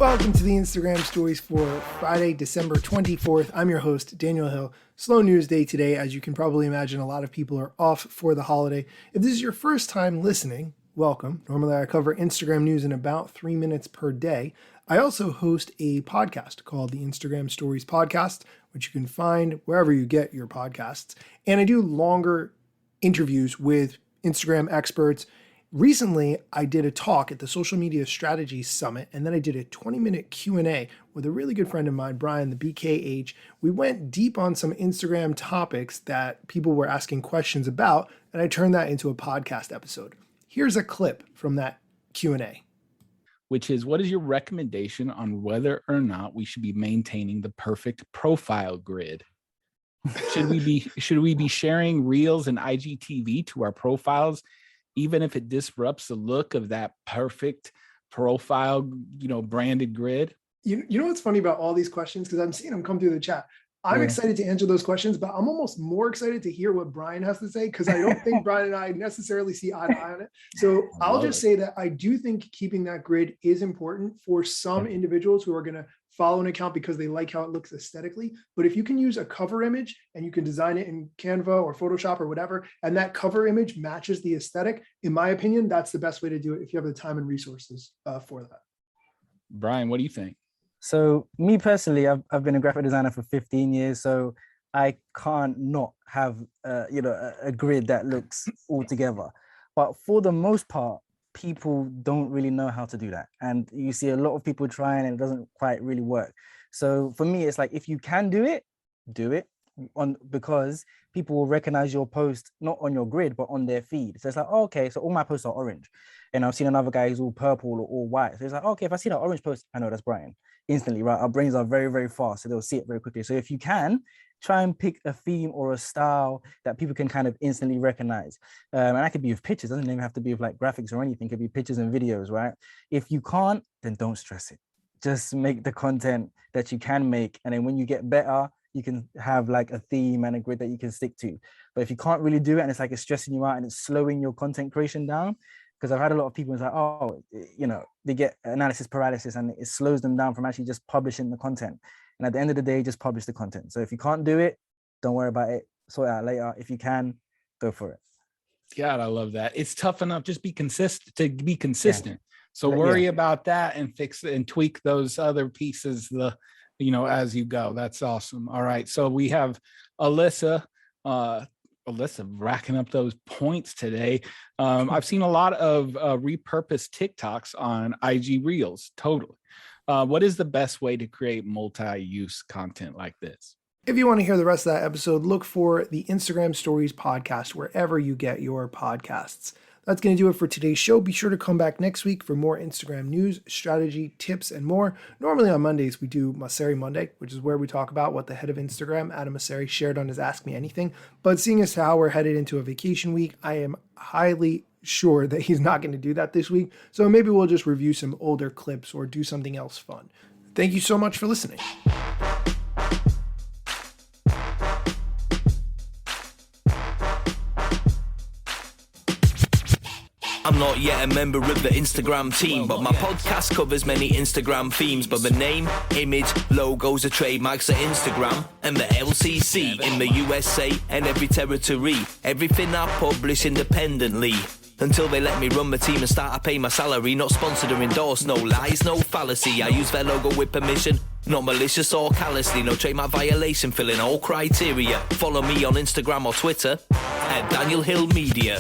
Welcome to the Instagram stories for Friday, December 24th. I'm your host, Daniel Hill. Slow news day today. As you can probably imagine, a lot of people are off for the holiday. If this is your first time listening, welcome. Normally I cover Instagram news in about 3 minutes per day. I also host a podcast called the Instagram Stories Podcast, which you can find wherever you get your podcasts. And I do longer interviews with Instagram experts. Recently, I did a talk at the Social Media Strategy Summit, and then I did a 20-minute Q&A with a really good friend of mine, Brian, the BKH. We went deep on some Instagram topics that people were asking questions about, and I turned that into a podcast episode. Here's a clip from that Q&A. Which is, what is your recommendation on whether or not we should be maintaining the perfect profile grid? Should we be sharing Reels and IGTV to our profiles, even if it disrupts the look of that perfect profile, branded grid? You know what's funny about all these questions? Because I'm seeing them come through the chat. I'm excited to answer those questions, but I'm almost more excited to hear what Brian has to say, because I don't think Brian and I necessarily see eye to eye on it. So I'll just say that I do think keeping that grid is important for some individuals who are going to follow an account because they like how it looks aesthetically. But if you can use a cover image and you can design it in Canva or Photoshop or whatever, and that cover image matches the aesthetic, in my opinion, that's the best way to do it if you have the time and resources for that. Brian, what do you think? So me personally, I've been a graphic designer for 15 years, so I can't not have a grid that looks all together. But for the most part, people don't really know how to do that, and you see a lot of people trying and it doesn't quite really work. So for me, it's like, if you can do it because people will recognize your post not on your grid but on their feed. So it's like, oh, okay, so all my posts are orange, and I've seen another guy who's all purple or all white. So it's like, okay, if I see that orange post, I know that's Brian instantly, right? Our brains are very, very fast, so they'll see it very quickly. So if you can, try and pick a theme or a style that people can kind of instantly recognize. And that could be with pictures, doesn't even have to be with like graphics or anything. It could be pictures and videos, right? If you can't, then don't stress it. Just make the content that you can make. And then when you get better, you can have like a theme and a grid that you can stick to. But if you can't really do it, and it's like it's stressing you out and it's slowing your content creation down, because I've had a lot of people, it's like, oh, they get analysis paralysis and it slows them down from actually just publishing the content. And at the end of the day, just publish the content. So if you can't do it, don't worry about it. Sort it out later. If you can, go for it. God, I love that. It's tough enough just be consistent. Yeah. So worry about that and fix and tweak those other pieces, as you go. That's awesome. All right. So we have Alyssa racking up those points today. I've seen a lot of repurposed TikToks on IG Reels. Totally. What is the best way to create multi-use content like this? If you want to hear the rest of that episode, look for the Instagram Stories Podcast wherever you get your podcasts. That's going to do it for today's show. Be sure to come back next week for more Instagram news, strategy, tips, and more. Normally on Mondays, we do Mosseri Monday, which is where we talk about what the head of Instagram, Adam Mosseri, shared on his Ask Me Anything. But seeing as how we're headed into a vacation week, I am highly sure that he's not going to do that this week. So maybe we'll just review some older clips or do something else fun. Thank you so much for listening. I'm not yet a member of the Instagram team, but my podcast covers many Instagram themes. But the name, image, logos are trademarks of Instagram and the LCC in the USA and every territory. Everything I publish independently. Until they let me run my team and start to pay my salary. Not sponsored or endorsed, no lies, no fallacy. I use their logo with permission, not malicious or callously. No trademark violation, filling all criteria. Follow me on Instagram or Twitter at Daniel Hill Media.